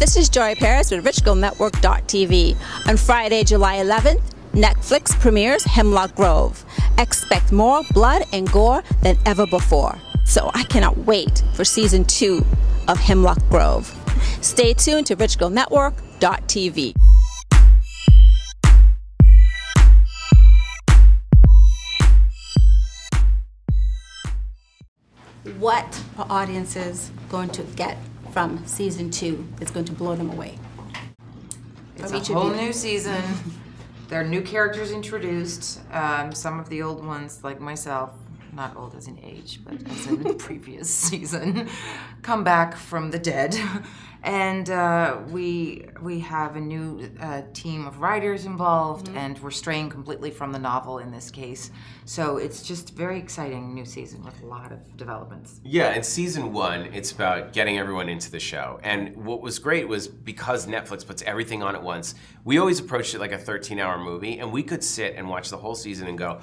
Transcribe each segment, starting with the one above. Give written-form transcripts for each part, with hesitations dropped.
This is Joy Paris with Network.tv. On Friday, July 11th, Netflix premieres Hemlock Grove. Expect more blood and gore than ever before. So I cannot wait for season 2 of Hemlock Grove. Stay tuned to Network.tv. What are audiences going to get from season 2 that's going to blow them away? It's a whole new season. There are new characters introduced. Some of the old ones, like myself, not old as in age, but as in the previous season, come back from the dead. And we have a new team of writers involved, and we're straying completely from the novel in this case. So it's just very exciting new season with a lot of developments. Yeah, in season 1, it's about getting everyone into the show. And what was great was because Netflix puts everything on at once, we always approached it like a 13-hour movie, and we could sit and watch the whole season and go,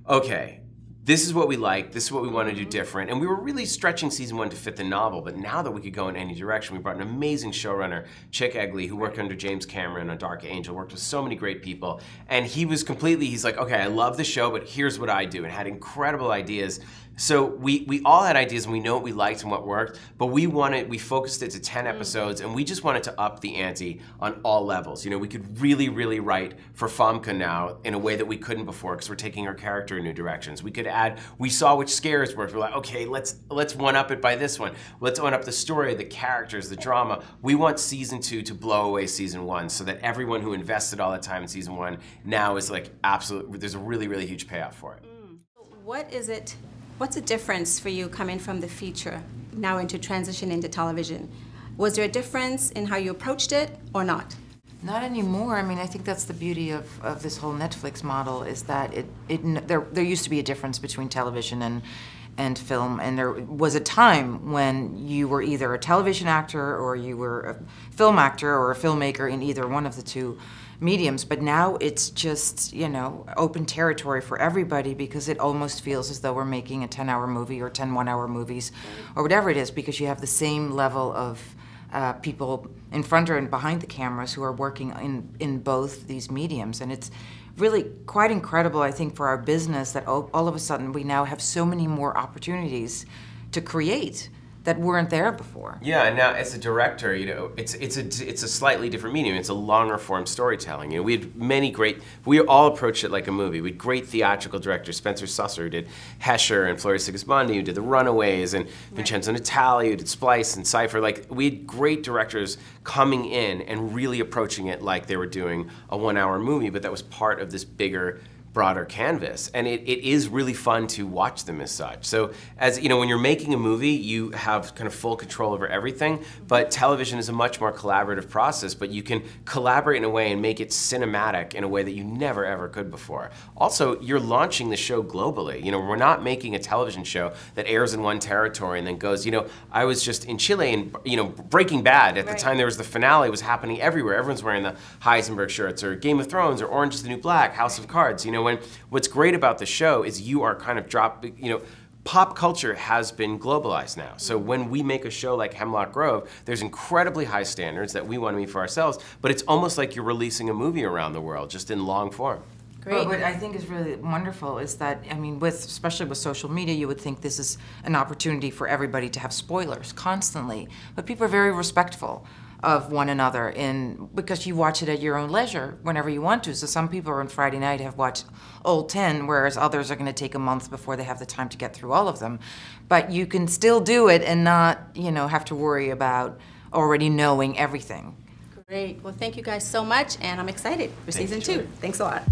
okay, this is what we like, this is what we want to do different. And we were really stretching season 1 to fit the novel, but now that we could go in any direction, we brought an amazing showrunner, Chick Egley, who worked under James Cameron on Dark Angel, worked with so many great people. And he was he's like, okay, I love the show, but here's what I do, and had incredible ideas. So we all had ideas, and we know what we liked and what worked, but we focused it to 10 episodes, and we just wanted to up the ante on all levels. You know, we could really, really write for Famke now in a way that we couldn't before, because we're taking her character in new directions. We could add, we saw which scares worked. We're like, okay, let's one-up it by this one. Let's one-up the story, the characters, the drama. We want season 2 to blow away season 1, so that everyone who invested all that time in season 1 now is like there's a really, really huge payoff for it. What's the difference for you coming from the feature now into transition into television? Was there a difference in how you approached it or not? Not anymore. I mean, I think that's the beauty of this whole Netflix model, is that there used to be a difference between television and film, and there was a time when you were either a television actor or you were a film actor or a filmmaker in either one of the two mediums, but now it's just, you know, open territory for everybody, because it almost feels as though we're making a 10-hour movie or 10 one-hour movies or whatever it is, because you have the same level of people in front and behind the cameras who are working in both these mediums. And it's really quite incredible, I think, for our business that all of a sudden we now have so many more opportunities to create that weren't there before. Yeah, and now as a director, you know, it's a slightly different medium. It's a longer form storytelling. You know, we all approached it like a movie. We had great theatrical directors, Spencer Susser, who did Hesher, and Floria Sigismondi, who did The Runaways, and Vincenzo Natali, who did Splice and Cypher. Like, we had great directors coming in and really approaching it like they were doing a 1-hour movie, but that was part of this bigger, broader canvas, and it is really fun to watch them as such. So, as you know, when you're making a movie, you have kind of full control over everything, but television is a much more collaborative process, but you can collaborate in a way and make it cinematic in a way that you never ever could before. Also, you're launching the show globally. You know, we're not making a television show that airs in one territory and then goes, you know, I was just in Chile, and, you know, Breaking Bad, at the time there was the finale, was happening everywhere. Everyone's wearing the Heisenberg shirts, or Game of Thrones, or Orange is the New Black, House of Cards, you know. What's great about the show is you are kind of you know, pop culture has been globalized now. So when we make a show like Hemlock Grove, there's incredibly high standards that we want to meet for ourselves, but it's almost like you're releasing a movie around the world, just in long form. Great. Well, what I think is really wonderful is that, I mean, especially with social media, you would think this is an opportunity for everybody to have spoilers constantly, but people are very respectful of one another because you watch it at your own leisure whenever you want to. So some people on Friday night have watched all 10, whereas others are going to take a month before they have the time to get through all of them. But you can still do it and not, you know, have to worry about already knowing everything. Great. Well, thank you guys so much, and I'm excited for season 2. Thanks a lot.